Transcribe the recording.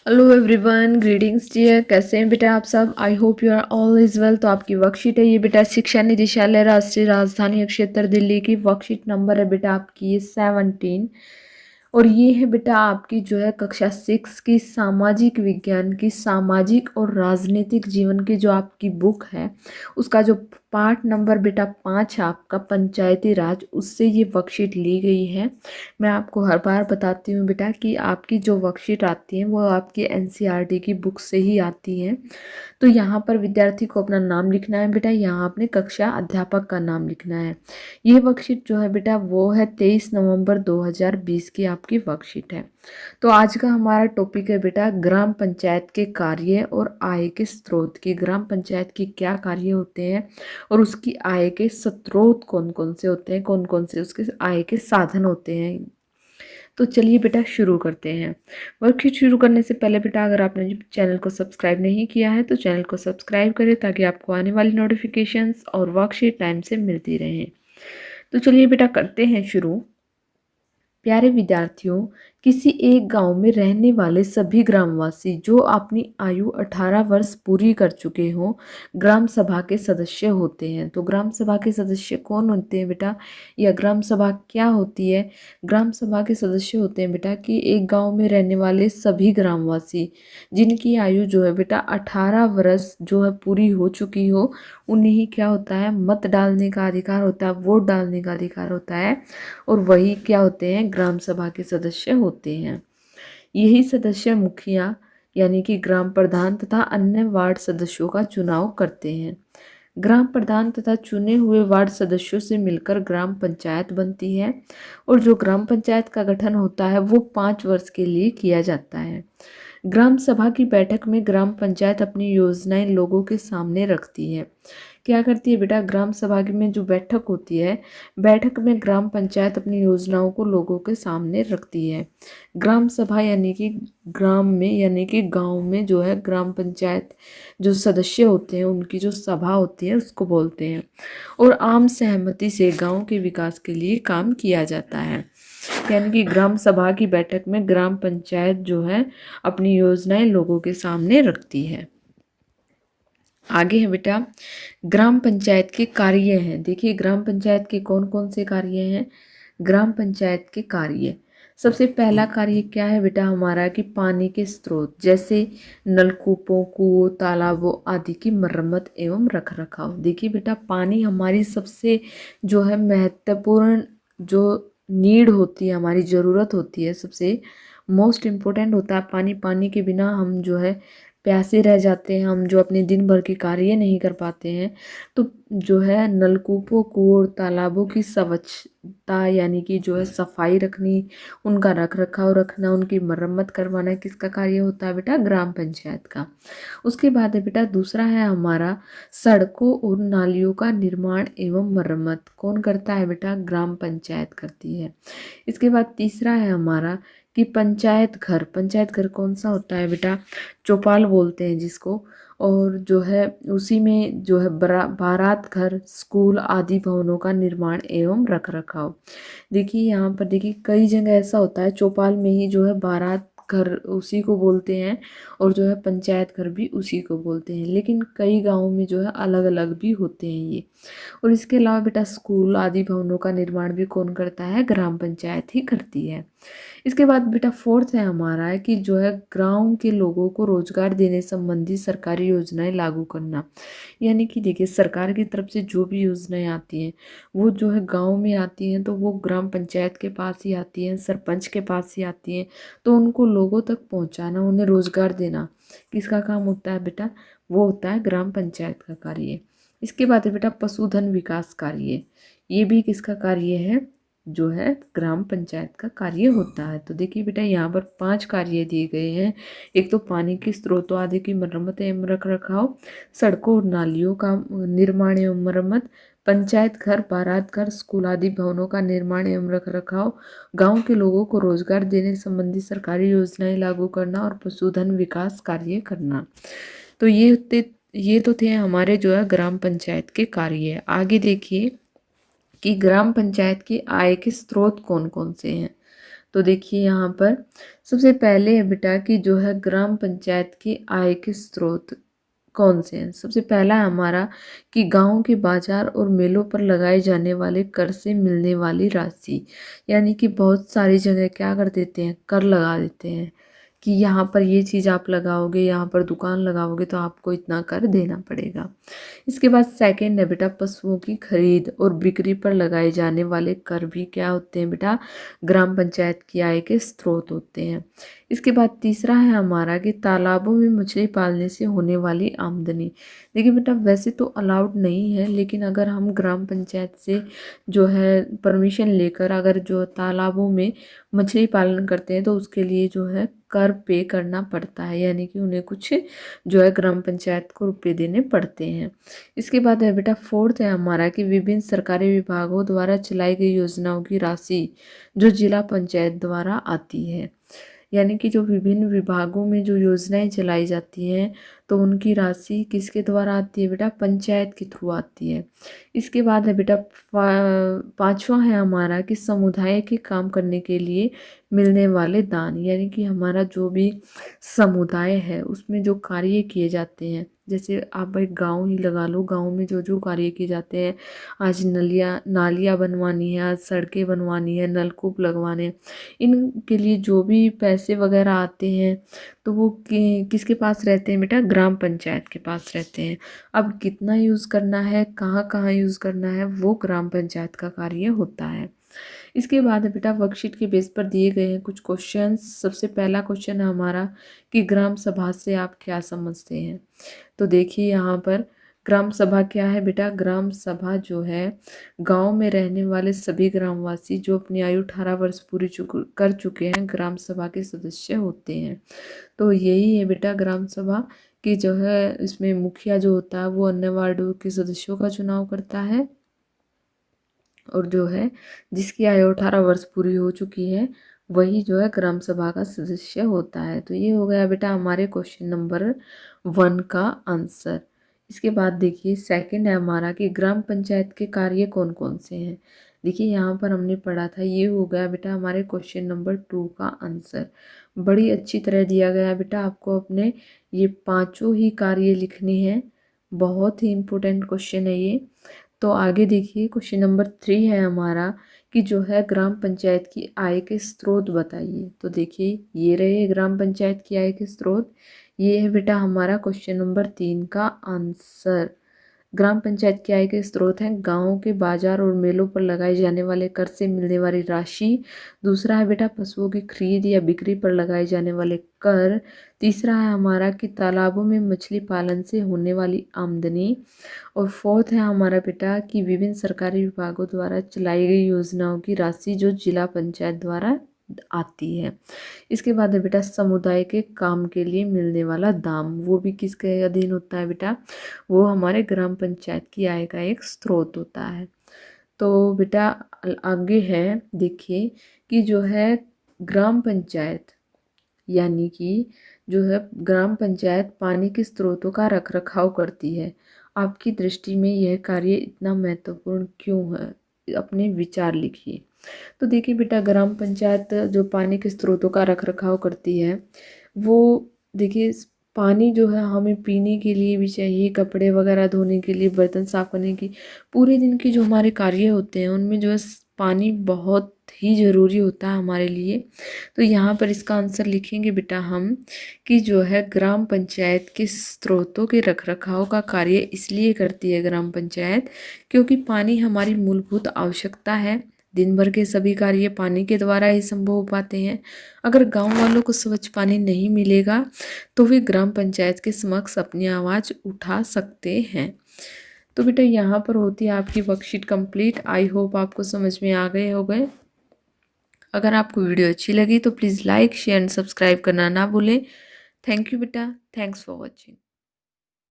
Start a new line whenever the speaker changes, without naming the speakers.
Hello everyone, greetings dear. कैसे हैं बेटा आप सब? I hope you are all is well. तो आपकी वर्कशीट है ये बेटा, शिक्षा निदेशालय राष्ट्रीय राजधानी क्षेत्र दिल्ली की वर्कशीट नंबर है बेटा आपकी ये 17। और ये है बेटा आपकी जो है कक्षा 6 की सामाजिक विज्ञान की सामाजिक और राजनीतिक जीवन की जो आपकी बुक है, उसका जो पार्ट नंबर बेटा 5 है आपका पंचायती राज, उससे ये वर्कशीट ली गई है। मैं आपको हर बार बताती हूँ बेटा कि आपकी जो वर्कशीट आती है वो आपकी एनसीईआरटी की बुक से ही आती है। तो यहाँ पर विद्यार्थी को अपना नाम लिखना है बेटा, यहाँ अपने कक्षा अध्यापक का नाम लिखना है। ये वर्कशीट जो है बेटा वो है 23 नवंबर 2020 की आपकी वर्कशीट है। तो आज का हमारा टॉपिक है बेटा ग्राम पंचायत के कार्य और आय के स्रोत की। ग्राम पंचायत की क्या कार्य होते हैं और उसकी आय के स्रोत कौन कौन से होते हैं, कौन कौन से उसके आय के साधन होते हैं। तो चलिए बेटा शुरू करते हैं। वर्कशीट शुरू करने से पहले बेटा अगर आपने चैनल को सब्सक्राइब नहीं किया है तो चैनल को सब्सक्राइब करें ताकि आपको आने वाली नोटिफिकेशंस और वर्कशीट टाइम से मिलती रहें। तो चलिए बेटा करते हैं शुरू। प्यारे विद्यार्थियों, किसी एक गांव में रहने वाले सभी ग्रामवासी जो अपनी आयु 18 वर्ष पूरी कर चुके हों ग्राम सभा के सदस्य होते हैं। तो ग्राम सभा के सदस्य कौन होते हैं बेटा, या ग्राम सभा क्या होती है? ग्राम सभा के सदस्य होते हैं बेटा कि एक गांव में रहने वाले सभी ग्रामवासी जिनकी आयु जो है बेटा 18 वर्ष जो है पूरी हो चुकी हो, उन्हें ही क्या होता है, मत डालने का अधिकार होता है, वोट डालने का अधिकार होता है। और वही क्या होते हैं, ग्राम सभा के सदस्य होते हैं। यही सदस्य मुखिया यानी कि ग्राम प्रधान तथा अन्य वार्ड सदस्यों का चुनाव करते हैं। ग्राम प्रधान तथा चुने हुए वार्ड सदस्यों से मिलकर ग्राम पंचायत बनती है और जो ग्राम पंचायत का गठन होता है वो 5 वर्ष के लिए किया जाता है। ग्राम सभा की बैठक में ग्राम पंचायत अपनी योजनाएं लोगों के सामने रखती है। क्या करती है बेटा, ग्राम सभा में जो बैठक होती है, बैठक में ग्राम पंचायत अपनी योजनाओं को लोगों के सामने रखती है। ग्राम सभा यानी कि ग्राम में यानी कि गांव में जो है ग्राम पंचायत जो सदस्य होते हैं उनकी जो सभा होती है उसको बोलते हैं। और आम सहमति से गांव के विकास के लिए काम किया जाता है। यानी कि ग्राम सभा की बैठक में ग्राम पंचायत जो है अपनी योजनाएं लोगों के सामने रखती है। आगे है बेटा ग्राम पंचायत के कार्य हैं। देखिए ग्राम पंचायत के कौन कौन से कार्य हैं। ग्राम पंचायत के कार्य, सबसे पहला कार्य क्या है बेटा हमारा कि पानी के स्रोत जैसे नलकूपों, कुओं, तालाबों आदि की मरम्मत एवं रखरखाव। देखिए बेटा पानी हमारी सबसे जो है महत्वपूर्ण जो नीड होती है, हमारी ज़रूरत होती है, सबसे मोस्ट इम्पोर्टेंट होता है पानी। पानी के बिना हम जो है प्यासे रह जाते हैं, हम जो अपने दिन भर के कार्य नहीं कर पाते हैं। तो जो है नलकूपों, कुओं, तालाबों की स्वच्छता यानी कि जो है सफाई रखनी, उनका रख रखाव रखना, उनकी मरम्मत करवाना किसका कार्य होता है बेटा, ग्राम पंचायत का। उसके बाद है बेटा दूसरा है हमारा सड़कों और नालियों का निर्माण एवं मरम्मत। कौन करता है बेटा, ग्राम पंचायत करती है। इसके बाद तीसरा है हमारा कि पंचायत घर। पंचायत घर कौन सा होता है बेटा, चौपाल बोलते हैं जिसको। और जो है उसी में जो है बारात घर, स्कूल आदि भवनों का निर्माण एवं रख रखाव। देखिए यहाँ पर देखिए कई जगह ऐसा होता है चौपाल में ही जो है बारात घर उसी को बोलते हैं और जो है पंचायत घर भी उसी को बोलते हैं, लेकिन कई गाँवों में जो है अलग अलग भी होते हैं ये। और इसके अलावा बेटा स्कूल आदि भवनों का निर्माण भी कौन करता है, ग्राम पंचायत ही करती है। इसके बाद बेटा फोर्थ है हमारा कि जो है गांव के लोगों को रोजगार देने संबंधी सरकारी योजनाएं लागू करना। यानी कि देखिए सरकार की तरफ से जो भी योजनाएं आती हैं वो जो है गांव में आती हैं तो वो ग्राम पंचायत के पास ही आती हैं, सरपंच के पास ही आती हैं। तो उनको लोगों तक पहुंचाना, उन्हें रोजगार देना किसका काम होता है बेटा, वो होता है ग्राम पंचायत का कार्य। इसके बाद है बेटा पशुधन विकास कार्य। ये भी किसका कार्य है, जो है ग्राम पंचायत का कार्य होता है। तो देखिए बेटा यहाँ पर 5 कार्य दिए गए हैं। एक तो पानी के स्रोतों आदि की मरम्मत एवं रख रखाव, सड़कों और नालियों का निर्माण एवं मरम्मत, पंचायत घर, बारात घर, स्कूल आदि भवनों का निर्माण एवं रख रखाव, गाँव के लोगों को रोजगार देने संबंधी सरकारी योजनाएं लागू करना और पशुधन विकास कार्य करना। तो ये तो थे हमारे जो है ग्राम पंचायत के कार्य। आगे देखिए कि ग्राम पंचायत की आय के स्रोत कौन कौन से हैं। तो देखिए यहाँ पर सबसे पहले है बेटा कि जो है ग्राम पंचायत की आय के स्रोत कौन से हैं। सबसे पहला है हमारा कि गांव के बाजार और मेलों पर लगाए जाने वाले कर से मिलने वाली राशि, यानी कि बहुत सारी जगह क्या कर देते हैं, कर लगा देते हैं कि यहाँ पर ये चीज़ आप लगाओगे, यहाँ पर दुकान लगाओगे तो आपको इतना कर देना पड़ेगा। इसके बाद सेकंड है बेटा पशुओं की खरीद और बिक्री पर लगाए जाने वाले कर भी क्या होते हैं बेटा, ग्राम पंचायत की आय के स्रोत होते हैं। इसके बाद तीसरा है हमारा कि तालाबों में मछली पालने से होने वाली आमदनी। देखिए बेटा वैसे तो अलाउड नहीं है, लेकिन अगर हम ग्राम पंचायत से जो है परमिशन लेकर अगर जो तालाबों में मछली पालन करते हैं तो उसके लिए जो है कर पे करना पड़ता है, यानी कि उन्हें कुछ जो है ग्राम पंचायत को रुपए देने पड़ते हैं। इसके बाद है बेटा फोर्थ है हमारा कि विभिन्न सरकारी विभागों द्वारा चलाई गई योजनाओं की राशि जो जिला पंचायत द्वारा आती है, यानी कि जो विभिन्न विभागों में जो योजनाएं चलाई जाती हैं तो उनकी राशि किसके द्वारा आती है बेटा, पंचायत के थ्रू आती है। इसके बाद है बेटा पांचवा है हमारा कि समुदाय के काम करने के लिए मिलने वाले दान, यानी कि हमारा जो भी समुदाय है उसमें जो कार्य किए जाते हैं, जैसे आप एक गांव ही लगा लो, गांव में जो जो कार्य किए जाते हैं, आज नालियाँ बनवानी है, आज सड़कें बनवानी है, नलकूप लगवाने हैं, इनके लिए जो भी पैसे वगैरह आते हैं तो वो किसके पास रहते हैं बेटा, ग्राम पंचायत के पास रहते हैं। अब कितना यूज़ करना है, कहाँ कहाँ यूज़ करना है, वो ग्राम पंचायत का कार्य होता है। इसके बाद है बेटा वर्कशीट के बेस पर दिए गए हैं कुछ क्वेश्चंस। सबसे पहला क्वेश्चन है हमारा कि ग्राम सभा से आप क्या समझते हैं। तो देखिए यहाँ पर ग्राम सभा क्या है बेटा, ग्राम सभा जो है गांव में रहने वाले सभी ग्रामवासी जो अपनी आयु 18 वर्ष पूरी कर चुके हैं ग्राम सभा के सदस्य होते हैं। तो यही है बेटा ग्राम सभा कि जो है इसमें मुखिया जो होता है वो अन्य वार्डों के सदस्यों का चुनाव करता है, और जो है जिसकी आयु 18 वर्ष पूरी हो चुकी है वही जो है ग्राम सभा का सदस्य होता है। तो ये हो गया बेटा हमारे क्वेश्चन नंबर 1 का आंसर। इसके बाद देखिए सेकंड है हमारा कि ग्राम पंचायत के कार्य कौन कौन से हैं। देखिए यहाँ पर हमने पढ़ा था, ये हो गया बेटा हमारे क्वेश्चन नंबर 2 का आंसर। बड़ी अच्छी तरह दिया गया बेटा, आपको अपने ये पांचों ही कार्य लिखने हैं, बहुत ही इम्पोर्टेंट क्वेश्चन है ये। तो आगे देखिए क्वेश्चन नंबर 3 है हमारा कि जो है ग्राम पंचायत की आय के स्रोत बताइए। तो देखिए ये रहे ग्राम पंचायत की आय के स्रोत, ये है बेटा हमारा क्वेश्चन नंबर 3 का आंसर। ग्राम पंचायत की आय के स्रोत हैं गांवों के बाजार और मेलों पर लगाए जाने वाले कर से मिलने वाली राशि। दूसरा है बेटा पशुओं की खरीद या बिक्री पर लगाए जाने वाले कर। तीसरा है हमारा कि तालाबों में मछली पालन से होने वाली आमदनी। और फोर्थ है हमारा बेटा कि विभिन्न सरकारी विभागों द्वारा चलाई गई योजनाओं की राशि जो जिला पंचायत द्वारा आती है। इसके बाद है बेटा समुदाय के काम के लिए मिलने वाला दाम, वो भी किसके अधीन होता है बेटा, वो हमारे ग्राम पंचायत की आय का एक स्रोत होता है। तो बेटा आगे है देखिए कि जो है ग्राम पंचायत यानी कि जो है ग्राम पंचायत पानी के स्रोतों का रखरखाव करती है। आपकी दृष्टि में यह कार्य इतना महत्वपूर्ण क्यों है, अपने विचार लिखिए। तो देखिए बेटा ग्राम पंचायत जो पानी के स्रोतों का रखरखाव करती है, वो देखिए पानी जो है हमें पीने के लिए भी चाहिए, कपड़े वगैरह धोने के लिए, बर्तन साफ करने की, पूरे दिन के जो हमारे कार्य होते हैं उनमें जो है पानी बहुत ही ज़रूरी होता है हमारे लिए। तो यहाँ पर इसका आंसर लिखेंगे बेटा हम कि जो है ग्राम पंचायत के स्रोतों के रखरखाव का कार्य इसलिए करती है ग्राम पंचायत क्योंकि पानी हमारी मूलभूत आवश्यकता है। दिन भर के सभी कार्य पानी के द्वारा ही संभव हो पाते हैं। अगर गांव वालों को स्वच्छ पानी नहीं मिलेगा तो वे ग्राम पंचायत के समक्ष अपनी आवाज़ उठा सकते हैं। तो बेटा यहाँ पर होती है आपकी वर्कशीट कंप्लीट। आई होप आपको समझ में आ गए हो गए। अगर आपको वीडियो अच्छी लगी तो please like share and subscribe करना ना भूलें। थैंक यू बेटा, थैंक्स फॉर वॉचिंग।